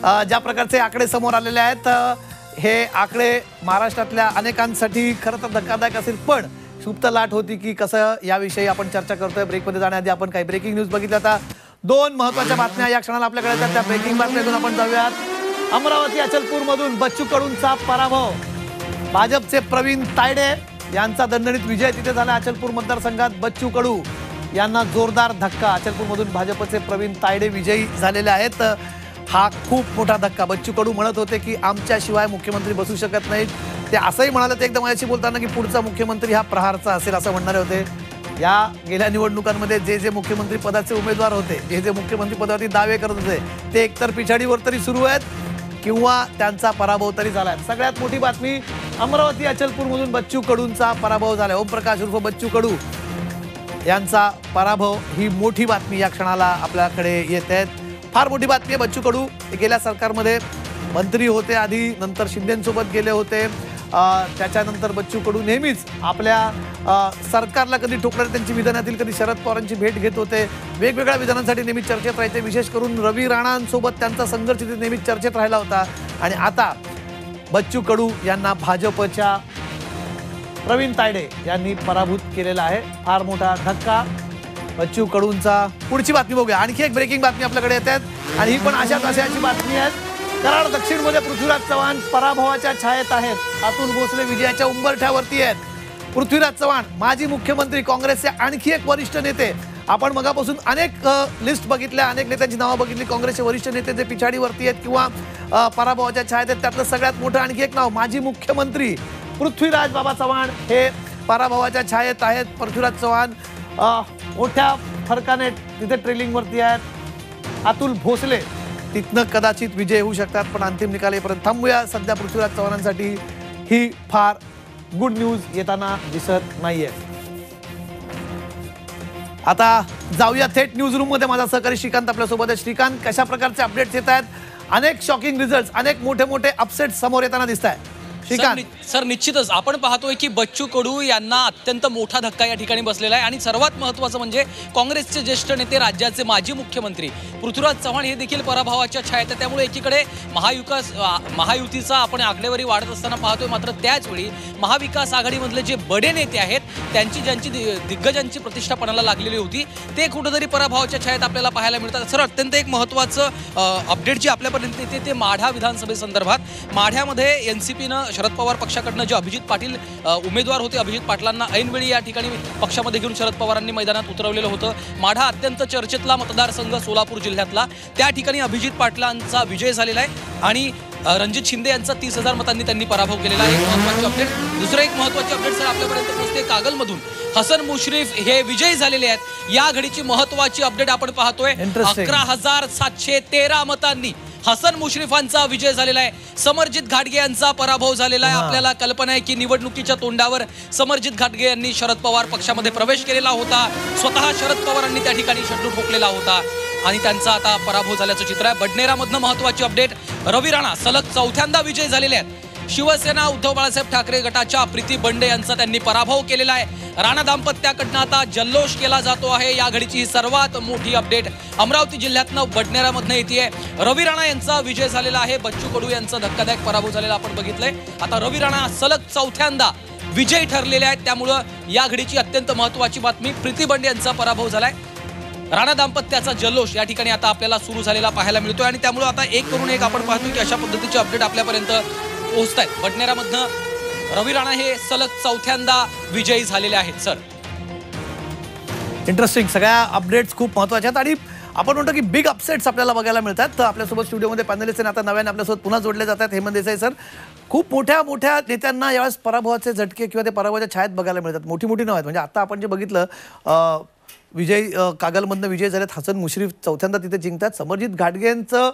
ज्या प्रकारचे आकडे समोर आलेले आहेत हे आकडे महाराष्ट्रातल्या अनेकांसाठी खरं तर धक्कादायक असेल, पण सुप्त लाट होती की कसं याविषयी आपण चर्चा करतोय। ब्रेकमध्ये जाण्याआधी आपण काही ब्रेकिंग न्यूज बघितल्या, आता दोन महत्त्वाच्या बातम्या या क्षणाला आपल्याकडे आहेत। त्या ब्रेकिंग बातम्यातून आपण जाऊयात। अमरावती अचलपूरमधून बच्चू कडूंचा पराभव, भाजपचे प्रवीण तायडे यांचा दणदणीत विजय तिथे झाला। अचलपूर मतदारसंघात बच्चू कडू यांना जोरदार धक्का, अचलपूरमधून भाजपचे प्रवीण तायडे विजयी झालेले आहेत। हा खूप मोठा धक्का। बच्चू कडू म्हणत होते की आमच्याशिवाय मुख्यमंत्री बसू शकत नाहीत, ते असंही म्हणाले ते एकदम माझ्याशी बोलताना की पुढचा मुख्यमंत्री हा प्रहारचा असेल असं म्हणणारे होते। या गेल्या निवडणुकांमध्ये जे मुख्यमंत्री पदाचे उमेदवार होते, जे मुख्यमंत्री पदावरती दावे करत होते, ते एकतर पिछाडीवर तरी सुरू आहेत किंवा त्यांचा पराभव तरी झालाय। सगळ्यात मोठी बातमी, अमरावती अचलपूरमधून बच्चू कडूंचा पराभव झाला। ओमप्रकाश उर्फ बच्चू कडू यांचा पराभव ही मोठी बातमी या क्षणाला आपल्याकडे येत आहे। फार मोठी बातमी आहे। बच्चू कडू गेल्या सरकारमध्ये मंत्री होते, आधी नंतर शिंदेंसोबत गेले होते, त्याच्यानंतर बच्चू कडू नेहमीच आपल्या सरकारला कधी ठोकणारे त्यांची विधानातील कधी शरद पवारांची भेट घेत होते, वेगवेगळ्या विधानांसाठी नेहमीच चर्चेत राहायचे। विशेष करून रवी राणांसोबत त्यांचा संघर्ष तिथे नेहमीच चर्चेत राहिला होता। आणि आता बच्चू कडू यांना भाजपच्या प्रवीण तायडे यांनी पराभूत केलेला आहे। फार मोठा धक्का बच्चू कडूंचा। पुढची बातमी बघूया। आणखी एक ब्रेकिंग बातमी आपल्याकडे येत आहे आणि ही पण अशाच अशाची बातमी आहे। कराड दक्षिणमध्ये पृथ्वीराज चव्हाण पराभवाच्या छायेत आहेत, अतुल भोसले विजयाच्या उंबरठ्यावरती आहेत। पृथ्वीराज चव्हाण माजी मुख्यमंत्री, काँग्रेसचे आणखी एक वरिष्ठ नेते। आपण मगापासून अनेक लिस्ट बघितल्या, अनेक नेत्यांची नावं बघितली, काँग्रेसचे वरिष्ठ नेते जे पिछाडीवरती आहेत किंवा पराभवाच्या छायेत आहेत। त्यातलं सगळ्यात मोठं आणखी एक नाव माजी मुख्यमंत्री पृथ्वीराज बाबा चव्हाण हे पराभवाच्या छायेत आहेत। पृथ्वीराज चव्हाण मोठ्या फरकाने तिथे ट्रेलिंगवरती आहेत। अतुल भोसले तिथनं कदाचित विजय होऊ शकतात, पण अंतिम निकाल येईपर्यंत थांबूया। सध्या पृथ्वीराज चव्हाणांसाठी ही फार गुड न्यूज येताना दिसत नाहीये। आता जाऊया थेट न्यूज रूम मध्ये। माझा सहकारी श्रीकांत आपल्यासोबत आहे। श्रीकांत, कशा प्रकारचे अपडेट्स येत आहेत? अनेक शॉकिंग रिझल्ट, अनेक मोठे मोठे अपसेट समोर येताना दिसत आहेत। सर निश्चितच आपण पाहतोय की बच्चू कडू यांना अत्यंत मोठा धक्का या ठिकाणी बसलेला आहे। आणि सर्वात महत्त्वाचं म्हणजे काँग्रेसचे ज्येष्ठ नेते, राज्याचे माजी मुख्यमंत्री पृथ्वीराज चव्हाण हे देखील पराभवाच्या छायेत आहेत। त्यामुळे एकीकडे महायुतीचा आपण आकडेवारी वाढत असताना पाहतोय, मात्र त्याचवेळी महाविकास आघाडीमधले जे बडे नेते आहेत ज्यांची दिग्गजांची प्रतिष्ठा पणाला लागलेली होती, ते कुठेतरी पराभवाच्या छायेत आपल्याला पाहायला मिळतात। सर, अत्यंत एक महत्त्वाचं अपडेट जे आपल्यापर्यंत येते ते माढा विधानसभेसंदर्भात। माढ्यामध्ये एनसीपीनं शरद पवार पक्षाकडनं जे अभिजित पाटील उमेदवार होते, अभिजित पाटलांना ऐनवेळी या ठिकाणी पक्षामध्ये घेऊन शरद पवारांनी मैदानात उतरवलेलं होतं। माढा अत्यंत चर्चेतला मतदारसंघ सोलापूर जिल्ह्यातला, त्या ठिकाणी अभिजित पाटलांचा विजय झालेला आहे आणि रणजित शिंदे यांचा 30,000 मतांनी त्यांनी पराभव केलेला आहे। महत्त्वाची अपडेट। दुसरं एक महत्त्वाची अपडेट सर आपल्यापर्यंत पोहोचते कागलमधून, हसन मुश्रीफ हे विजयी झालेले आहेत। या घडीची महत्त्वाची अपडेट आपण पाहतोय, 11,713 मतांनी हसन मुश्रीफांचा विजय झालेला आहे। समरजित घाटगे यांचा पराभव झालेला आहे। आपल्याला कल्पना आहे की निवडणुकीच्या तोंडावर समरजित घाटगे यांनी शरद पवार पक्षामध्ये प्रवेश केलेला होता, स्वतः शरद पवारांनी त्या ठिकाणी शेड्यू ठोकलेला होता आणि त्यांचा आता पराभव झाल्याचं चित्र आहे। बडनेरामधनं महत्त्वाची अपडेट, रवी राणा सलग चौथ्यांदा विजयी झालेले आहेत। शिवसेना उद्धव बाळासाहेब ठाकरे गटाच्या प्रीती बंडे यांचा त्यांनी पराभव केलेला आहे। राणा दाम्पत्याकडनं आता जल्लोष केला जातो आहे। या घडीची ही सर्वात मोठी अपडेट अमरावती जिल्ह्यातनं बडनेरामधनं येते। रवी राणा यांचा विजय झालेला आहे, बच्चू कडू यांचा धक्कादायक पराभव झालेला आपण बघितलंय। आता रवी राणा सलग चौथ्यांदा विजयी ठरलेले आहेत, त्यामुळं या घडीची अत्यंत महत्त्वाची बातमी, प्रीती बंडे यांचा पराभव झालाय। राणा दाम्पत्याचा जल्लोष या ठिकाणी आता आपल्याला सुरू झालेला पाहायला मिळतोय आणि त्यामुळे आता एक करून एक आपण पाहतो की अशा पद्धतीचे अपडेट आपल्यापर्यंत पोहोचत आहेत। बडनेरामधनं रवी राणा हे सलग चौथ्यांदा विजयी झालेले आहेत। सर, इंटरेस्टिंग, सगळ्या अपडेट्स खूप महत्त्वाच्या आहेत आणि आपण म्हणतो की बिग अपसेट्स आपल्याला बघायला मिळतात। तर आपल्यासोबत स्टुडिओमध्ये पॅनलिस्ट आता नव्याने आपल्यासोबत पुन्हा जोडले जातात। हेमंत देसाई सर, खूप मोठ्या मोठ्या नेत्यांना यावेळेस पराभवाचे झटके किंवा ते पराभवाच्या छायेत बघायला मिळतात। मोठी मोठी नाव आहेत, म्हणजे आता आपण जे बघितलं विजय कागलमधनं विजय झालेत, हसन मुश्रीफ चौथ्यांदा तिथे जिंकतात। समरजित घाटगेंचं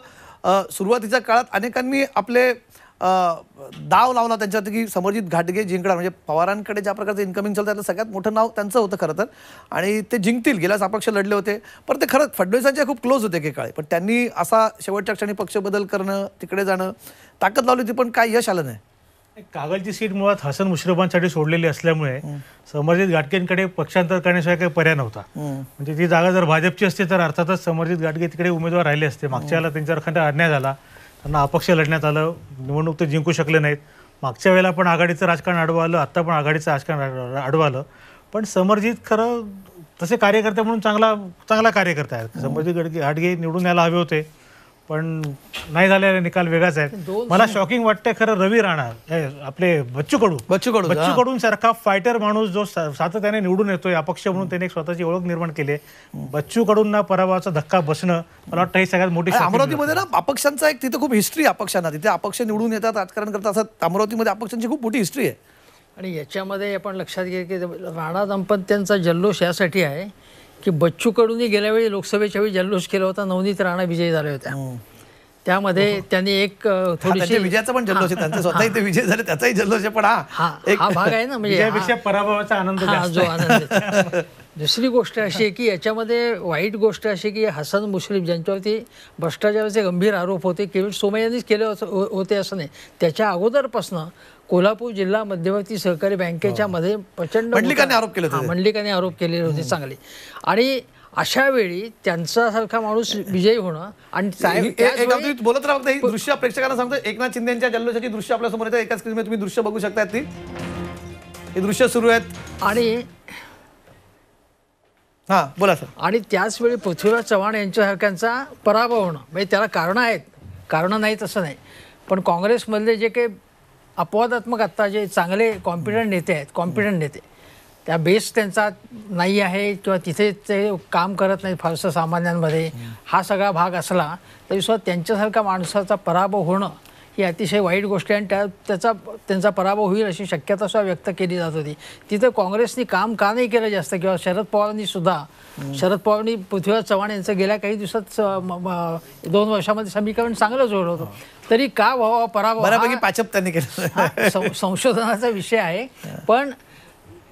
सुरुवातीच्या काळात अनेकांनी आपले दाव लावला त्यांच्यावरती की समरजित घाटगे जिंकणार, म्हणजे पवारांकडे ज्या प्रकारचं इन्कमिंग चालतं त्यातलं सगळ्यात मोठं नाव त्यांचं होतं खरं तर, आणि ते जिंकतील, गेल्यास अपक्ष लढले होते, पण ते खरंच फडणवीसांच्या खूप क्लोज होते एकेकाळी, पण त्यांनी असा शेवटच्या क्षणी पक्ष बदल करणं, तिकडे जाणं, ताकद लावली होती, पण काय यश आलं नाही। कागलची सीट मुळात हसन मुश्रीफांसाठी सोडलेली असल्यामुळे समरजित घाटगेंकडे पक्षांतर करण्याशिवाय काही पर्याय नव्हता। म्हणजे ती जागा जर भाजपची असते तर अर्थातच समरजित घाटगे तिकडे उमेदवार राहिले असते। मागच्या वेळेला त्यांच्यावर खंड अन्याय झाला, त्यांना अपक्ष लढण्यात आलं, निवडणूक ते जिंकू शकले नाहीत. मागच्या वेळेला पण आघाडीचं राजकारण आडवं आलं, आत्ता पण आघाडीचं राजकारण आडवं आलं. पण समरजित खरं तसे कार्यकर्ते म्हणून चांगला कार्यकर्ता आहे. समरजित घाटगे निवडून यायला हवे होते, पण नाही झालेला निकाल वेगळाच आहे. मला शॉकिंग वाटतंय खरं रवी राणा, आपले बच्चू कडू सारखा फायटर माणूस जो सातत्याने निवडून येतोय अपक्ष म्हणून, त्याने एक स्वतःची ओळख निर्माण केली. बच्चू कडूंना पराभवाचा धक्का बसणं मला वाटतं ही सगळ्यात मोठी. अमरावतीमध्ये ना अपक्षांचा एक तिथे खूप हिस्ट्री, अपक्षांना तिथे अपक्ष निवडून येतात, राजकारण करतात, असं अमरावतीमध्ये अपक्षांची खूप मोठी हिस्ट्री आहे. आणि याच्यामध्ये आपण लक्षात घ्या की राणा दाम्पत्यांचा जल्लोष यासाठी आहे की बच्चू कडूंनी गेल्या वेळी लोकसभेच्या वेळी जल्लोष केला होता, नवनीत राणा विजयी झाल्या होत्या. त्यामध्ये त्यांनी एक थोडीशी विजयाचा पण जल्लोष आहे त्यांचा, स्वतः इथे विजय झाले त्याचाही जल्लोष आहे, पण हा भाग आहे ना, म्हणजे पराभवाचा आनंद जो आनंद. दुसरी गोष्ट अशी आहे की याच्यामध्ये वाईट गोष्ट अशी की हसन मुश्रीफ ज्यांच्यावरती भ्रष्टाचाराचे गंभीर आरोप होते, केवळ सोमय्यांनीच केले होते असं नाही, त्याच्या अगोदरपासनं कोल्हापूर जिल्हा मध्यवर्ती सहकारी बँकेच्या मध्ये प्रचंड मंडलिकाने आरोप केले होते, मंडलिकाने आरोप केलेले होते चांगले. आणि अशा वेळी त्यांच्यासारखा माणूस विजयी होणं आणि बोलत राहा. ही दृश्य प्रेक्षकांना सांगतो, एकनाथ शिंदे यांच्या जल्लोषाची दृश्य आपल्या समोर येतात. एकाच स्क्रीनवर तुम्ही दृश्य बघू शकता, ती ही दृश्य सुरू आहेत. आणि बोला सर. आणि त्याच वेळी पृथ्वीराज चव्हाण यांच्यासारख्यांचा पराभव होणं, म्हणजे त्याला कारणं आहेत, कारणं नाहीत असं नाही, पण काँग्रेसमधले जे काही अपवादात्मक आत्ता जे चांगले कॉम्पिटंट नेते आहेत, कॉम्पिटंट नेते, त्या बेस त्यांचा नाही आहे किंवा तिथे ते काम करत नाहीत फारसं सामान्यांमध्ये, हा सगळा भाग असला तरी सुद्धा त्यांच्यासारख्या माणसाचा पराभव होणं ही अतिशय वाईट गोष्ट आहे. आणि त्यांचा पराभव होईल अशी शक्यता सुद्धा व्यक्त केली जात होती. तिथं काँग्रेसनी काम का नाही केलं जास्त, किंवा शरद पवारांनी पृथ्वीराज चव्हाण यांचं गेल्या काही दिवसात 2 वर्षामध्ये समीकरण चांगलं जोडलं होतं, तरी का व्हावा पराभव, बऱ्यापैकी पॅचअप त्यांनी केलं, संशोधनाचा विषय आहे. पण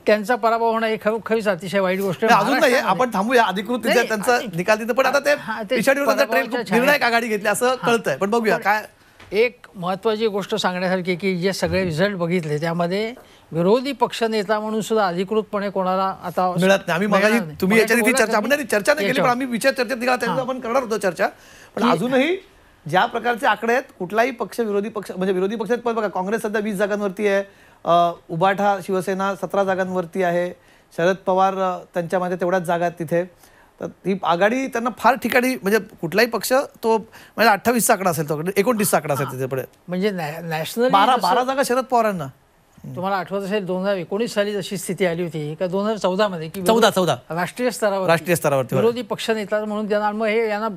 त्यांचा पराभव होणं ही खरीच अतिशय वाईट गोष्ट आहे. अजून नाही, आपण थांबूया, अधिकृत त्यांचा निकाल तिथं, पण आता ते निर्णायक आघाडी घेतली असं कळतंय. पण बघूया काय. एक महत्त्वाची गोष्ट सांगण्यासारखी की जे सगळे रिझल्ट बघितले त्यामध्ये विरोधी पक्षनेता म्हणून सुद्धा अधिकृतपणे कोणाला आता मिळत नाही. आम्ही तुम्ही याच्यात चर्चा नाही केली, पण आम्ही विचार चर्चेत निघाला त्याच्यावर आपण करणार होतो चर्चा. पण अजूनही ज्या प्रकारचे आकडे आहेत, कुठलाही पक्ष विरोधी पक्ष म्हणजे विरोधी पक्षात पण बघा, काँग्रेस सध्या 20 जागांवरती आहे, उबाठा शिवसेना 17 जागांवरती आहे, शरद पवार त्यांच्यामध्ये तेवढ्याच जागा आहेत तिथे. तर ही आघाडी त्यांना फार ठिकाणी म्हणजे कुठलाही पक्ष तो म्हणजे 28चा आकडा असेल, तो 29चा आकडा असेल तिथे पुढे, म्हणजे नॅशनल 12 जागा शरद पवारांना. तुम्हाला आठवत असेल 2019 साली जशी स्थिती आली होती का 2014 मध्ये की 14 राष्ट्रीय स्तरावर विरोधी पक्षनेता म्हणून त्यांना मग हे यांना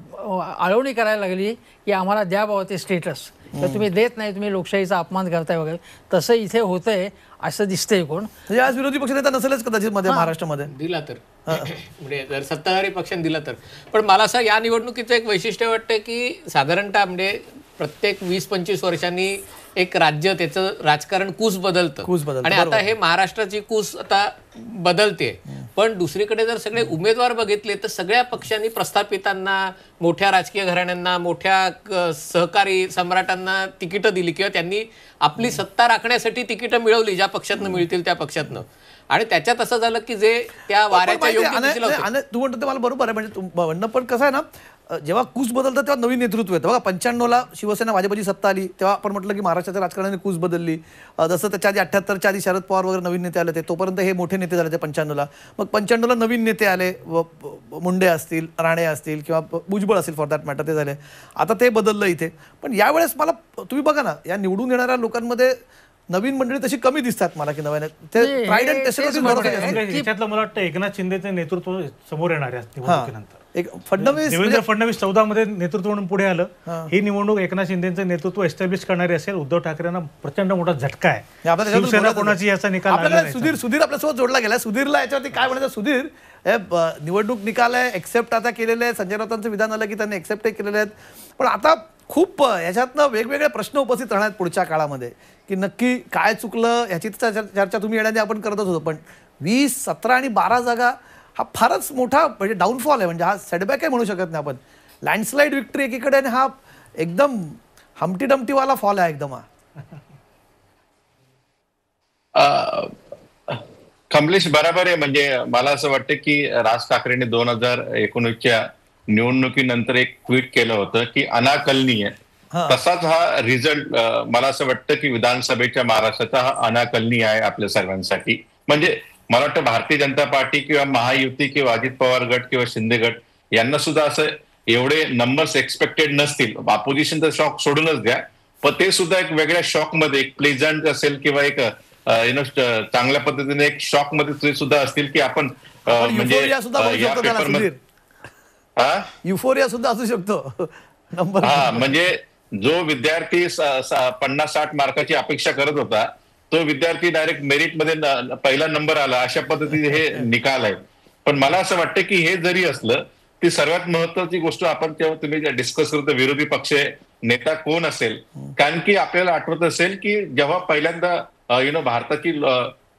आळवणी करायला लागली की आम्हाला द्या बाबा ते स्टेटस, तर तुम्ही देत नाही, तुम्ही लोकशाहीचा अपमान करताय वगैरे. तसं इथे होतंय असं दिसतंय. कोण म्हणजे आज विरोधी पक्षनेता नसेलच कदाचित मध्ये महाराष्ट्रामध्ये दिला तर, म्हणजे जर सत्ताधारी पक्षाने दिला तर. पण मला असं या निवडणुकीचं एक वैशिष्ट्य वाटतं की साधारणतः म्हणजे प्रत्येक 20-25 वर्षांनी एक राज्य त्याचं राजकारण कूस बदलतं, आणि आता हे महाराष्ट्राची कूस आता बदलते. पण दुसरीकडे जर सगळे उमेदवार बघितले तर सगळ्या पक्षांनी प्रस्थापितांना, मोठ्या राजकीय घराण्यांना, मोठ्या सहकारी सम्राटांना तिकीटं दिली, किंवा त्यांनी आपली सत्ता राखण्यासाठी तिकीटं मिळवली ज्या पक्षातनं मिळतील त्या पक्षातनं. आणि त्याच्यात असं झालं की जे त्या वाऱ्याच्या योग्य दिशेला होते. तू म्हणतो ते मला बरोबर आहे, म्हणजे म्हणणं पण कसं आहे ना, जेव्हा कूस बदलतं तेव्हा नवीन नेतृत्व येतं. बघा 95ला शिवसेना भाजपची सत्ता आली तेव्हा आपण म्हटलं की महाराष्ट्राच्या राजकारणाने कूस बदलली. जसं त्याच्या आधी 78च्या आधी शरद पवार वगैरे नवीन नेते आले ते, तोपर्यंत हे मोठे नेते झाले ते 95ला. मग 95ला नवीन नेते आले, मुंडे असतील, राणे असतील किंवा भुजबळ असतील फॉर दॅट मॅटर, ते झाले. आता ते बदललं इथे. पण यावेळेस मला तुम्ही बघा ना, या निवडून येणाऱ्या लोकांमध्ये नवीन मंडळी तशी कमी दिसतात मला, की नव्याने ते प्राईड अँड त्याच्यातलं मला वाटतं एकनाथ शिंदेचे नेतृत्व समोर येणार आहे निवडणुकीनंतर. देवेंद्र फडणवीस 14 मध्ये नेतृत्व म्हणून पुढे आलं. ही निवडणूक एकनाथ शिंदेचं नेतृत्व एस्टॅब्लिश करणारी असेल. उद्धव ठाकरेंना प्रचंड मोठा झटका आहे. शिवसेना कोणाची याचा निकाल. सुधीर आपल्यासोबत जोडला गेला. सुधीरला याच्यावरती काय म्हणायचं? सुधीर, निवडणूक निकाल आहे, एक्सेप्ट आता केलेले आहे. संजय राऊतांचं विधान आलं की त्यांनी एक्सेप्टही केलेले आहेत. पण आता खूप याच्यातनं वेगवेगळे प्रश्न उपस्थित राहणार पुढच्या काळामध्ये, की नक्की काय चुकलं याची चर्चा तुम्ही येण्याने आपण करतच होतो. पण 20, 17 आणि 12 जागा हा फारच मोठा म्हणजे डाऊनफॉल आहे. म्हणजे हा सेटबॅक आहे म्हणू शकत नाही आपण. लँडस्लाईड विक्ट्री एकीकडे आणि हा एकदम हमटी डमटीवाला फॉल आहे एकदम हा. कमलेश बरोबर आहे. म्हणजे मला असं वाटतं की राज ठाकरेंनी 2019च्या निवडणुकीनंतर एक ट्विट केलं होतं की अनाकलनीय तसाच हा रिझल्ट मला असं वाटतं की विधानसभेच्या महाराष्ट्राचा हा अनाकलनीय आहे आपल्या सर्वांसाठी. म्हणजे मला वाटतं भारतीय जनता पार्टी किंवा महायुती किंवा अजित पवार गट किंवा शिंदे गट यांना सुद्धा असं एवढे नंबर्स एक्सपेक्टेड नसतील. ऑपोजिशनचा शॉक सोडूनच द्या, पण ते सुद्धा एक वेगळ्या शॉक मध्ये, एक प्लेझंट असेल किंवा एक चांगल्या पद्धतीने एक शॉक मध्ये ते सुद्धा असतील की आपण म्हणजे युफोरिया सुद्धा बोलू या शकतो त्याला, पेपरमध्ये सुधीर. युफोरिया सुद्धा असू शकतो नंबर. हा, म्हणजे जो विद्यार्थी 50-60 मार्काची अपेक्षा करत होता तो विद्यार्थी डायरेक्ट मेरिटमध्ये पहिला नंबर आला, अशा पद्धतीने हे निकाल आहेत. पण मला असं वाटतं की हे जरी असलं, ती सर्वात महत्वाची गोष्ट आपण जेव्हा तुम्ही डिस्कस करतो विरोधी पक्ष नेता कोण असेल, कारण की आपल्याला आठवत असेल की जेव्हा पहिल्यांदा भारताची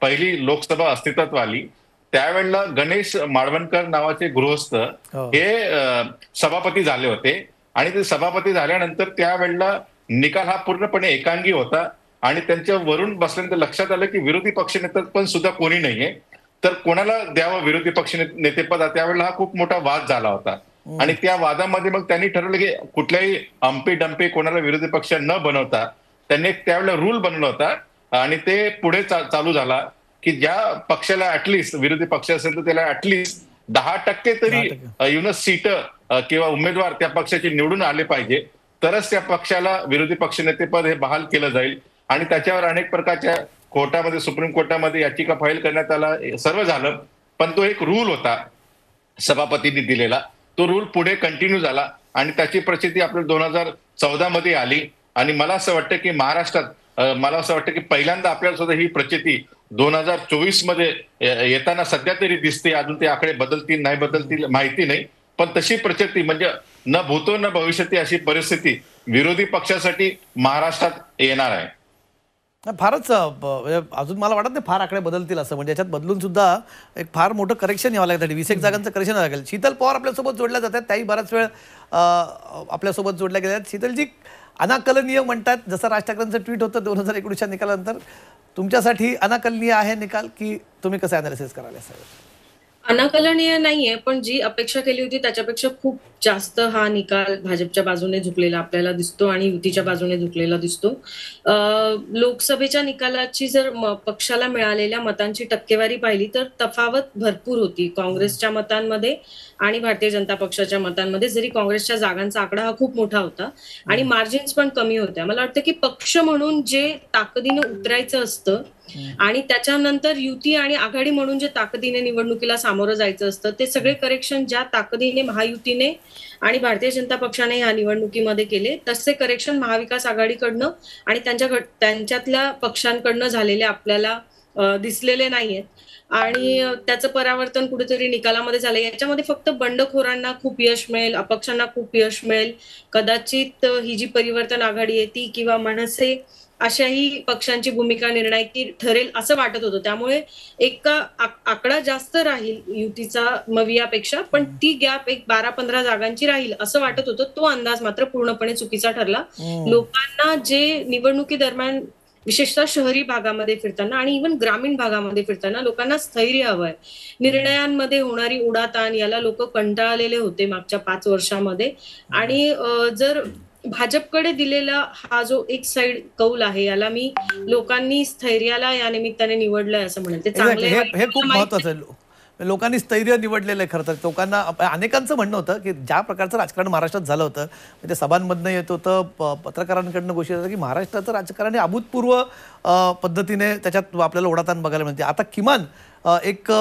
पहिली लोकसभा अस्तित्वात आली त्यावेळेला गणेश माळवणकर नावाचे गृहस्थ हे सभापती झाले होते. आणि ते सभापती झाल्यानंतर त्यावेळेला निकाल हा पूर्णपणे एकांगी होता आणि त्यांच्या वरून बसल्यानंतर लक्षात आलं की विरोधी पक्षनेता पण सुद्धा कोणी नाहीये, तर कोणाला द्यावं विरोधी पक्ष नेतेपद. त्यावेळेला हा खूप मोठा वाद झाला होता आणि त्या वादामध्ये मग त्यांनी ठरवलं की कुठल्याही हंपी डंपी कोणाला विरोधी पक्ष न बनवता त्यांनी त्यावेळेला रूल बनवला होता आणि ते पुढे चालू झाला की ज्या पक्षाला ऍटलिस्ट विरोधी पक्ष असेल तर त्याला ऍटलिस्ट 10% तरी सीट किंवा उमेदवार त्या पक्षाचे निवडून आले पाहिजे, तरच त्या पक्षाला विरोधी पक्षनेतेपद हे बहाल केलं जाईल. आणि त्याच्यावर अनेक प्रकारच्या कोर्टामध्ये, सुप्रीम कोर्टामध्ये याचिका फाईल करण्यात आला, सर्व झालं. पण तो एक रूल होता सभापतींनी दिलेला, तो रूल पुढे कंटिन्यू झाला आणि त्याची प्रचिती आपल्या 2014 मध्ये आली. आणि मला असं वाटतं की महाराष्ट्रात मला असं वाटतं की पहिल्यांदा आपल्याला सुद्धा ही प्रचिती 2024 मध्ये येताना सध्या तरी दिसते. अजून ते आकडे बदलतील नाही बदलतील माहिती नाही, पण तशी प्रचिती म्हणजे न भूतो न भविष्यती अशी परिस्थिती विरोधी पक्षासाठी महाराष्ट्रात येणार आहे. फारच अजून मला वाटत नाही फार आकडे बदलतील असं. म्हणजे याच्यात बदलून सुद्धा एक फार मोठं करेक्शन यावं लागतं, 20 जागांचं करेक्शन यावं लागेल. शीतल पवार आपल्यासोबत जोडल्या जातात, त्याही बराच वेळ आपल्यासोबत जोडल्या गेल्या आहेत. शीतलजी, अनाकलनीय म्हणतात जसं राज ठाकरेंचं ट्विट होतं 2019च्या निकालानंतर, तुमच्यासाठी अनाकलनीय आहे निकाल की तुम्ही कसं अनालिसिस कराल? अनाकलनीय नाहीये, पण जी अपेक्षा केली होती त्याच्यापेक्षा खूप जास्त हा निकाल भाजपच्या बाजूने झुकलेला आपल्याला दिसतो आणि युतीच्या बाजूने झुकलेला दिसतो. लोकसभेच्या निकालाची जर पक्षाला मिळालेल्या मतांची टक्केवारी पाहिली तर तफावत भरपूर होती काँग्रेसच्या मतांमध्ये आणि भारतीय जनता पक्षाच्या मतांमध्ये. जरी काँग्रेसच्या जागांचा आकडा हा खूप मोठा होता आणि मार्जिन्स पण कमी होत्या. मला वाटतं की पक्ष म्हणून जे ताकदीने उतरायचं असतं आणि त्याच्यानंतर युती आणि आघाडी म्हणून जे ताकदीने निवडणुकीला सामोरं जायचं असतं, ते सगळे करेक्शन ज्या ताकदीने महायुतीने आणि भारतीय जनता पक्षाने ह्या निवडणुकीमध्ये केले, तसे करेक्शन महाविकास आघाडीकडनं आणि त्यांच्यातल्या पक्षांकडनं झालेले आपल्याला दिसलेले नाहीयेत. आणि त्याचं परावर्तन कुठेतरी निकालामध्ये झालं. याच्यामध्ये फक्त बंडखोरांना खूप यश मिळेल, अपक्षांना खूप यश मिळेल, कदाचित ही जी परिवर्तन आघाडी आहे ती किंवा मनसे अशाही पक्षांची भूमिका निर्णायकी ठरेल असं वाटत होतं. त्यामुळे एक आकडा जास्त राहील युतीचा मवियापेक्षा, पण ती गॅप एक 12-15 जागांची राहील असं वाटत होतं. तो अंदाज मात्र पूर्णपणे चुकीचा ठरला. लोकांना जे निवडणुकी दरम्यान विशेषतः शहरी भागामध्ये फिरताना आणि इव्हन ग्रामीण भागामध्ये फिरताना लोकांना स्थैर्य हवंय. निर्णयांमध्ये होणारी उडाताण याला लोक कंटाळलेले होते मागच्या 5 वर्षामध्ये. आणि जर भाजपकडे दिलेला हा जो एक साइड कौल आहे याला मी लोकांनी स्थैर्याला या निमित्ताने निवडलंय असं म्हणेल. ते चांगलं हे खूप महत्वाचं आहे. लोकांनी स्थैर्य निवडलेलं आहे. खरं तर लोकांना, अनेकांचं म्हणणं होतं की ज्या प्रकारचं राजकारण महाराष्ट्रात झालं होतं, म्हणजे सभांमधनं येत होतं, पत्रकारांकडनं गोष्टी होतं की महाराष्ट्राचं राजकारण हे अभूतपूर्व पद्धतीने त्याच्यात आपल्याला ओढाताण बघायला मिळते. आता किमान एक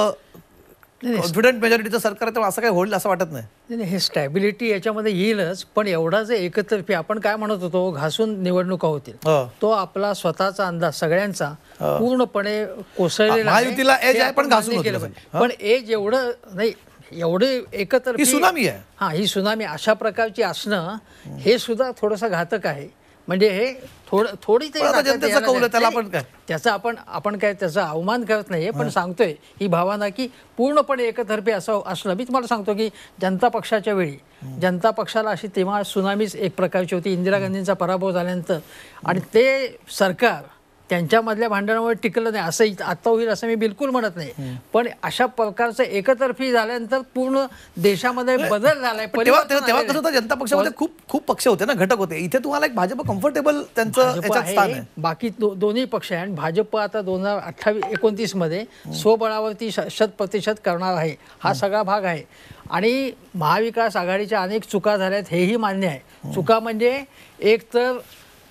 कॉन्फिडंट मेजॉरिटीचं सरकार आहे, असं काही होईल असं वाटत नाही. हे स्टॅबिलिटी याच्यामध्ये येईलच, पण एवढा जे एकतर्फी आपण काय म्हणत होतो घासून निवडणुका होतील, तो आपला स्वतःचा अंदाज सगळ्यांचा पूर्णपणे कोसळलेला आहे. महायुतीला एज आहे पण घासून केलं पाहिजे. पण एज एवढं नाही, एवढे एकतर्फी सुनामी आहे. हा, ही सुनामी अशा प्रकारची असणं हे सुद्धा थोडंसं घातक आहे. म्हणजे हे थोडी जनतेचा कौल आहे, त्याला आपण काय त्याचा आपण काय त्याचा अवमान करत नाहीये, पण सांगतोय ही भावना की पूर्णपणे एकतर्फी असं असलं. मी तुम्हाला सांगतो की जनता पक्षाच्या वेळी जनता पक्षाला अशी तेव्हा सुनामीच एक प्रकारची होती इंदिरा गांधींचा पराभव झाल्यानंतर, आणि ते सरकार त्यांच्यामधल्या भांडणामुळे टिकलं नाही असं आता होईल असं मी बिलकुल म्हणत नाही, पण अशा प्रकारचं एकतर्फी झाल्यानंतर पूर्ण देशामध्ये बदल झालाय. तेव्हा कसं होतं, जनता पक्षामध्ये खूप खूप पक्ष होते ना, घटक होते. इथे तुम्हाला एक भाजप कम्फर्टेबल त्यांचं याच्यात स्थान आहे. बाकी दोन्ही पक्ष आहे आणि भाजप आता 2028-29 मध्ये स्वबळावरती 100% करणार आहे, हा सगळा भाग आहे. आणि महाविकास आघाडीच्या अनेक चुका झाल्यात हेही मान्य आहे. चुका म्हणजे एक तर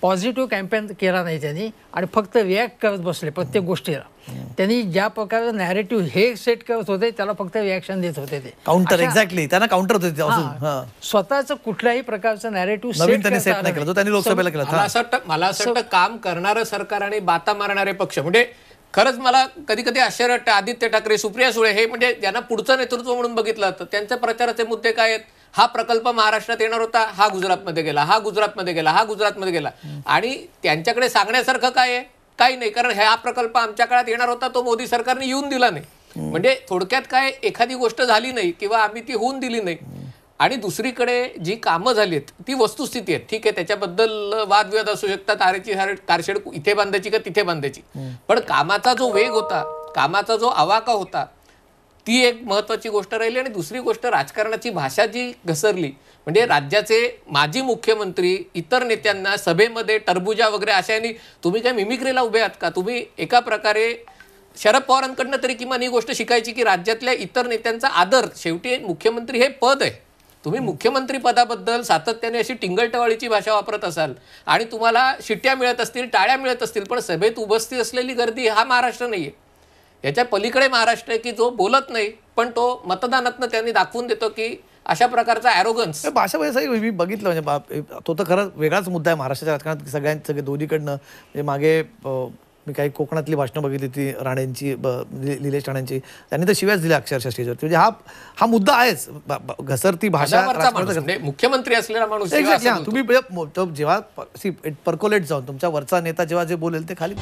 पॉझिटिव्ह कॅम्पेन केला नाही त्यांनी आणि फक्त रिॲक्ट करत बसले प्रत्येक गोष्टीला. त्यांनी ज्या प्रकारे नॅरेटिव्ह हे सेट करत होते त्याला फक्त रिॲक्शन देत होते, ते काउंटर एक्झॅक्टली त्यांना काउंटर होते. स्वतःचं कुठल्याही प्रकारचं नॅरेटिव्ह नवीन त्यांनी सेट नाही केलं, जो त्यांनी लोकसभेला केला. मला असं वाटतं काम करणारं सरकार आणि बाता मारणारे पक्ष, म्हणजे खरंच मला कधी कधी आश्चर्य वाटतं. आदित्य ठाकरे, सुप्रिया सुळे हे म्हणजे ज्यांना पुढचं नेतृत्व म्हणून बघितलं जातं, त्यांच्या प्रचाराचे मुद्दे काय आहेत? हा प्रकल्प महाराष्ट्रात येणार होता, हा गुजरातमध्ये गेला, हा गुजरातमध्ये गेला, हा गुजरातमध्ये गेला. आणि त्यांच्याकडे सांगण्यासारखं काय आहे? काही नाही, कारण हा प्रकल्प आमच्या काळात येणार होता, तो मोदी सरकारने येऊन दिला नाही. म्हणजे थोडक्यात काय, एखादी गोष्ट झाली नाही किंवा आम्ही ती होऊन दिली नाही. आणि दुसरीकडे जी कामं झाली आहेत ती वस्तुस्थिती आहे, ठीक आहे, त्याच्याबद्दल वादविवाद असू शकतात, आरेची कारशेड इथे बांधायची का तिथे बांधायची, पण कामाचा जो वेग होता, कामाचा जो आवाका होता, ती एक महत्वाची गोष्ट राहिली. आणि दुसरी गोष्ट, राजकारणाची भाषा जी घसरली, म्हणजे राज्याचे माजी मुख्यमंत्री इतर नेत्यांना सभेमध्ये टरबुजा वगैरे अशाने, तुम्ही काय मिमिक्रीला उभे आहात का? तुम्ही एका प्रकारे शरद पवारांकडनं तरी किमान ही गोष्ट शिकायची की राज्यातल्या इतर नेत्यांचा आदर, शेवटी मुख्यमंत्री हे पद आहे. तुम्ही मुख्यमंत्री पदाबद्दल सातत्याने अशी टिंगलटवाळीची भाषा वापरत असाल आणि तुम्हाला शिट्ट्या मिळत असतील, टाळ्या मिळत असतील, पण सभेत उपस्थित असलेली गर्दी हा महाराष्ट्र नाहीये. याच्या पलीकडे महाराष्ट्र आहे की जो बोलत नाही पण तो मतदानातनं त्यांनी दाखवून देतो की अशा प्रकारचा ॲरोगन्स. भाषा मी बघितलं म्हणजे तो तर खरंच वेगळाच मुद्दा आहे महाराष्ट्राच्या राजकारणात. सगळे दोन्हीकडनं म्हणजे मागे मी काही कोकणातली भाषणं बघितली ती राणेंची, निलेश राणेंची, त्यांनी तर शिव्याच दिल्या अक्षरशः स्टेजवरती. म्हणजे हा मुद्दा आहेच, घसरती भाषा. मुख्यमंत्री असलेला माणूस तुम्ही जेव्हा परकोलेट जाऊन तुमच्या वरचा नेता जेव्हा जे बोलेल ते खाली